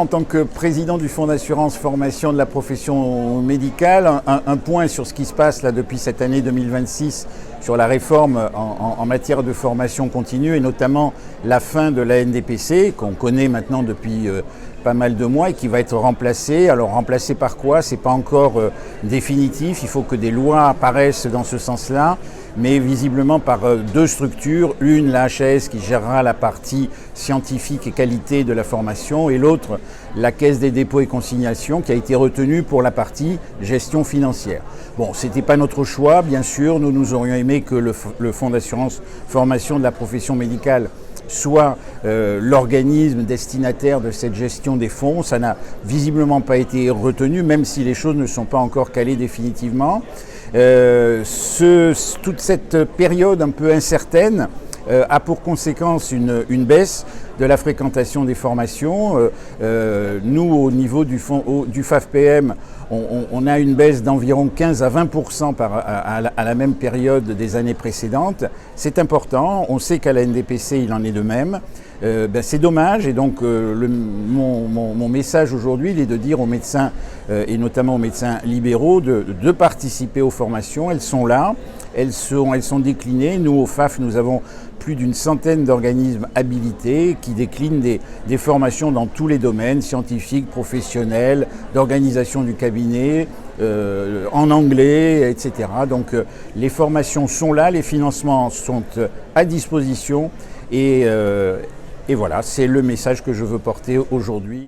En tant que président du Fonds d'assurance formation de la profession médicale, un point sur ce qui se passe là depuis cette année 2026 sur la réforme en matière de formation continue et notamment la fin de la NDPC qu'on connaît maintenant depuis pas mal de mois et qui va être remplacée. Alors remplacée par quoi? C'est pas encore définitif, il faut que des lois apparaissent dans ce sens-là, mais visiblement par deux structures, une la HAS qui gérera la partie scientifique et qualité de la formation et l'autre la Caisse des dépôts et consignations qui a été retenue pour la partie gestion financière. Bon, c'était pas notre choix, bien sûr, nous aurions aimé que le Fonds d'assurance formation de la profession médicale soit l'organisme destinataire de cette gestion des fonds. Ça n'a visiblement pas été retenu, même si les choses ne sont pas encore calées définitivement. Toute cette période un peu incertaine a pour conséquence une baisse de la fréquentation des formations. Nous, au niveau du FAFPM, on a une baisse d'environ 15 à 20% à la même période des années précédentes. C'est important, on sait qu'à la NDPC il en est de même. C'est dommage et donc mon message aujourd'hui il est de dire aux médecins et notamment aux médecins libéraux de participer aux formations. Elles sont là, elles sont déclinées. Nous au FAF nous avons plus d'une centaine d'organismes habilités qui déclinent des formations dans tous les domaines, scientifiques, professionnels, d'organisation du cabinet, en anglais, etc. Donc les formations sont là, les financements sont à disposition et voilà, c'est le message que je veux porter aujourd'hui.